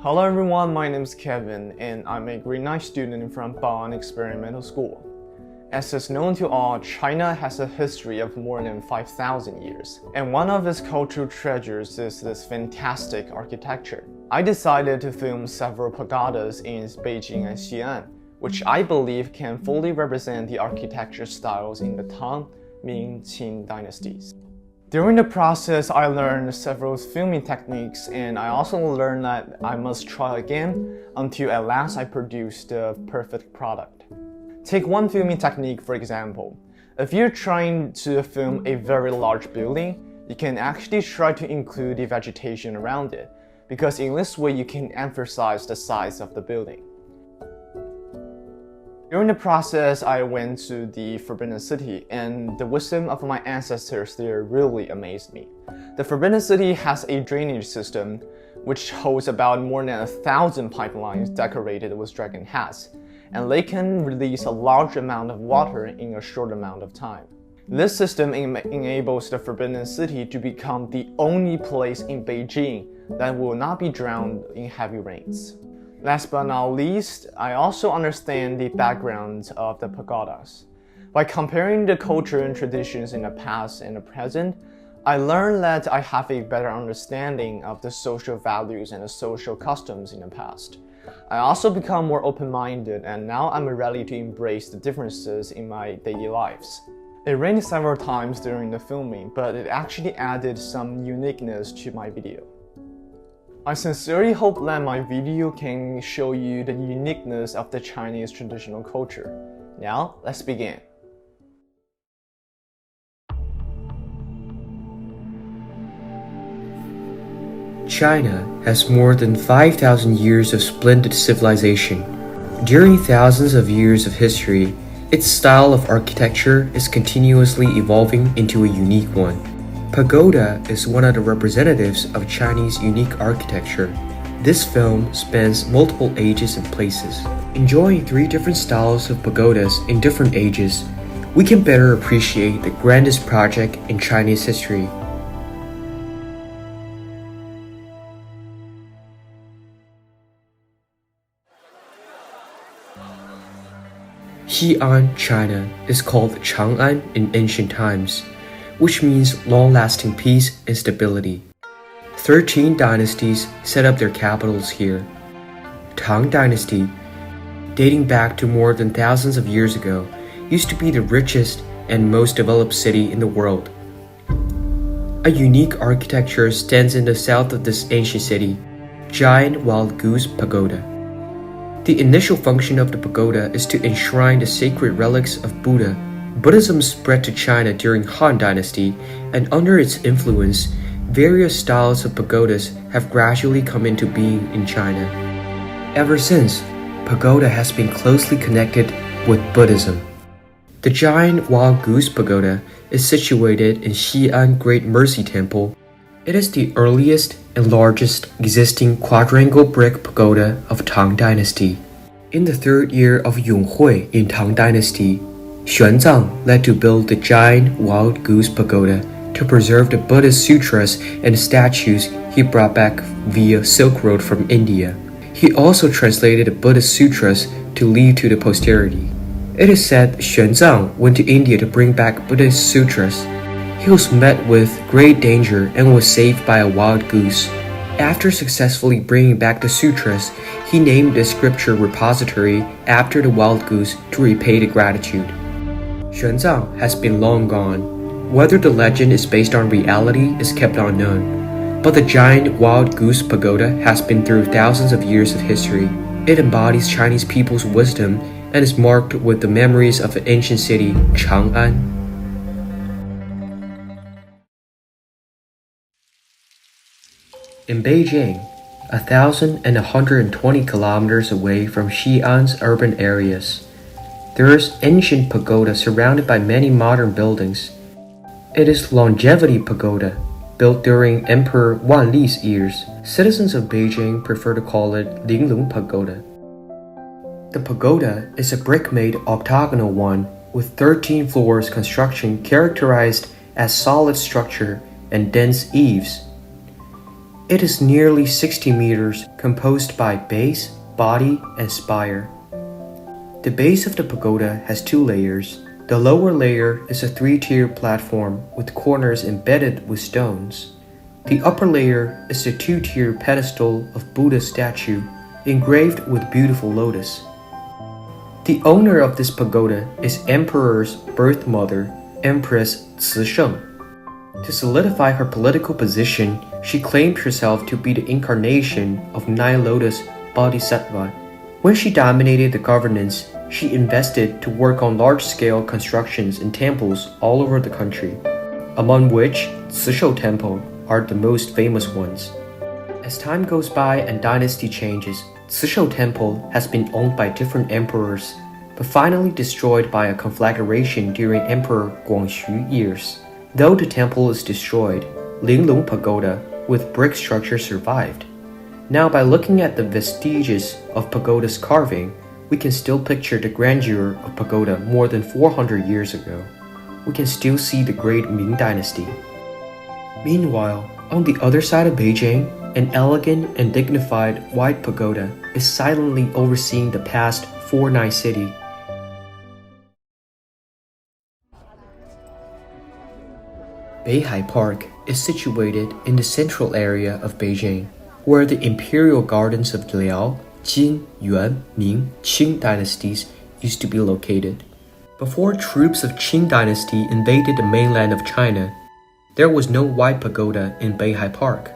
Hello everyone, my name is Kevin and I'm a grade 9 student from Bao'an Experimental School. As is known to all, China has a history of more than 5,000 years, and one of its cultural treasures is this fantastic architecture. I decided to film several pagodas in Beijing and Xi'an, which I believe can fully represent the architecture styles in the Tang, Ming, Qing dynasties. During the process, I learned several filming techniques, and I also learned that I must try again until at last I produced the perfect product. Take one filming technique for example. If you're trying to film a very large building, you can actually try to include the vegetation around it, because in this way you can emphasize the size of the building. During the process, I went to the Forbidden City, and the wisdom of my ancestors there really amazed me. The Forbidden City has a drainage system which holds about more than 1,000 pipelines decorated with dragon heads, and they can release a large amount of water in a short amount of time. This system enables the Forbidden City to become the only place in Beijing that will not be drowned in heavy rains. Last but not least, I also understand the background of the pagodas. By comparing the culture and traditions in the past and the present, I learned that I have a better understanding of the social values and the social customs in the past. I also become more open-minded, and now I'm ready to embrace the differences in my daily lives. It rained several times during the filming, but it actually added some uniqueness to my video. I sincerely hope that my video can show you the uniqueness of the Chinese traditional culture. Now, let's begin. China has more than 5,000 years of splendid civilization. During thousands of years of history, its style of architecture is continuously evolving into a unique one. Pagoda is one of the representatives of Chinese unique architecture. This film spans multiple ages and places. Enjoying 3 different styles of pagodas in different ages, we can better appreciate the grandest project in Chinese history. Xi'an, China, is called Chang'an in ancient times, which means long-lasting peace and stability. 13 dynasties set up their capitals here. Tang Dynasty, dating back to more than thousands of years ago, used to be the richest and most developed city in the world. A unique architecture stands in the south of this ancient city, Giant Wild Goose Pagoda. The initial function of the pagoda is to enshrine the sacred relics of Buddha. Buddhism spread to China during Han Dynasty, and under its influence, various styles of pagodas have gradually come into being in China. Ever since, pagoda has been closely connected with Buddhism. The Giant Wild Goose Pagoda is situated in Xi'an Great Mercy Temple. It is the earliest and largest existing quadrangle brick pagoda of Tang Dynasty. In the 3rd year of Yonghui in Tang Dynasty, Xuanzang led to build the Giant Wild Goose Pagoda to preserve the Buddhist sutras and statues he brought back via Silk Road from India. He also translated the Buddhist sutras to leave to the posterity. It is said Xuanzang went to India to bring back Buddhist sutras. He was met with great danger and was saved by a wild goose. After successfully bringing back the sutras, he named the scripture repository after the wild goose to repay the gratitude. Xuanzang has been long gone. Whether the legend is based on reality is kept unknown, but the Giant Wild Goose Pagoda has been through thousands of years of history. It embodies Chinese people's wisdom and is marked with the memories of the ancient city Chang'an. In Beijing, 1,120 kilometers away from Xi'an's urban areas, there is ancient pagoda surrounded by many modern buildings. It is Longevity Pagoda, built during Emperor Wan Li's years. Citizens of Beijing prefer to call it Linglong Pagoda. The pagoda is a brick-made octagonal one with 13 floors construction characterized as solid structure and dense eaves. It is nearly 60 meters, composed by base, body, and spire. The base of the pagoda has two layers. The lower layer is a three-tier platform with corners embedded with stones. The upper layer is the two-tier pedestal of Buddha's statue, engraved with beautiful lotus. The owner of this pagoda is Emperor's birth mother, Empress Cisheng. To solidify her political position, she claimed herself to be the incarnation of Nine Lotus Bodhisattva. When she dominated the governance, she invested to work on large-scale constructions and temples all over the country, among which Cishou Temple are the most famous ones. As time goes by and dynasty changes, Cishou Temple has been owned by different emperors, but finally destroyed by a conflagration during Emperor Guangxu years. Though the temple is destroyed, Linglong Pagoda with brick structure survived. Now, by looking at the vestiges of pagoda's carving, we can still picture the grandeur of pagoda more than 400 years ago. We can still see the great Ming Dynasty. Meanwhile, on the other side of Beijing, an elegant and dignified white pagoda is silently overseeing the past 49 city. Beihai Park is situated in the central area of Beijing, where the imperial gardens of Liao, Jin, Yuan, Ming, Qing dynasties used to be located. Before troops of Qing dynasty invaded the mainland of China, there was no white pagoda in Beihai Park.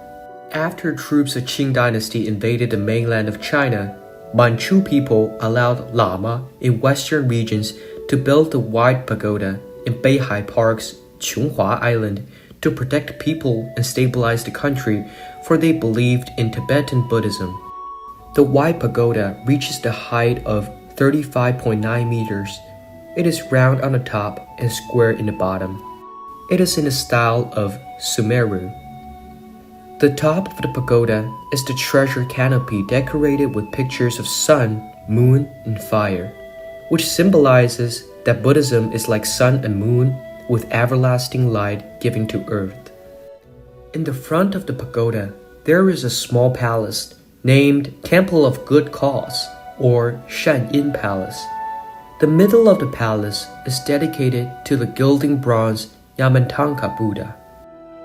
After troops of Qing dynasty invaded the mainland of China, Manchu people allowed Lama in western regions to build the white pagoda in Beihai Park's Qionghua Island to protect people and stabilize the country, for they believed in Tibetan Buddhism. The white pagoda reaches the height of 35.9 meters. It is round on the top and square in the bottom. It is in the style of Sumeru. The top of the pagoda is the treasure canopy decorated with pictures of sun, moon, and fire, which symbolizes that Buddhism is like sun and moon, with everlasting light given to earth. In the front of the pagoda, there is a small palace named Temple of Good Cause, or Shanyin Palace. The middle of the palace is dedicated to the gilding bronze Yamantanka Buddha.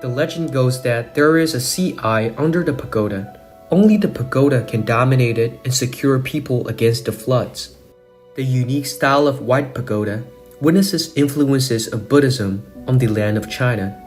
The legend goes that there is a sea eye under the pagoda. Only the pagoda can dominate it and secure people against the floods. The unique style of white pagoda witnesses influences of Buddhism on the land of China.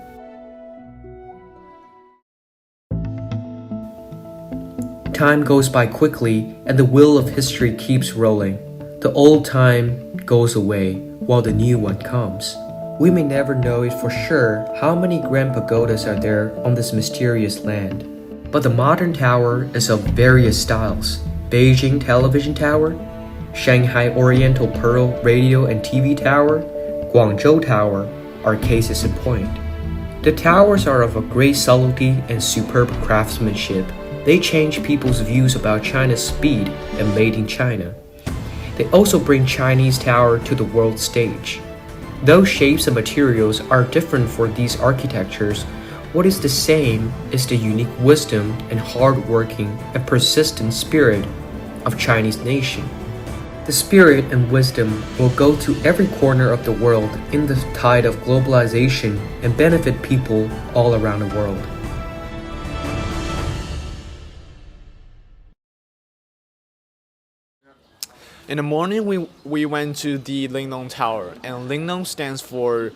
Time goes by quickly and the wheel of history keeps rolling. The old time goes away while the new one comes. We may never know it for sure how many grand pagodas are there on this mysterious land. But the modern tower is of various styles. Beijing Television Tower, Shanghai Oriental Pearl Radio and TV Tower, Guangzhou Tower are cases in point. The towers are of a great subtlety and superb craftsmanship. They change people's views about China's speed and made in China. They also bring Chinese tower to the world stage. Though shapes and materials are different for these architectures, what is the same is the unique wisdom and hard-working and persistent spirit of Chinese nation. The spirit and wisdom will go to every corner of the world in the tide of globalization and benefit people all around the world. In the morning, we went to the Linglong Tower, and Linglong stands for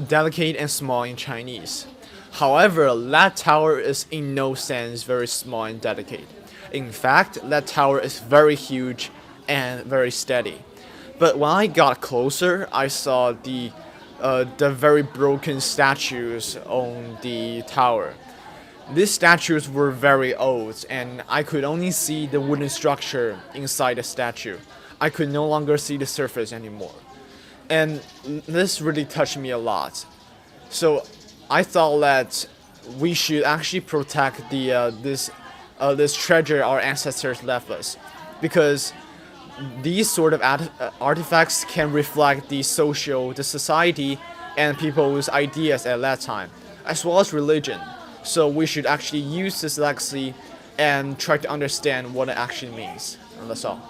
delicate and small in Chinese. However, that tower is in no sense very small and delicate. In fact, that tower is very huge and very steady. But when I got closer, I saw the very broken statues on the tower. These statues were very old, and I could only see the wooden structure inside the statue. I could no longer see the surface anymore. And this really touched me a lot. So I thought that we should actually protect this treasure our ancestors left us, because these sort of artifacts can reflect the society, and people's ideas at that time, as well as religion. So we should actually use this legacy and try to understand what it actually means. And that's all.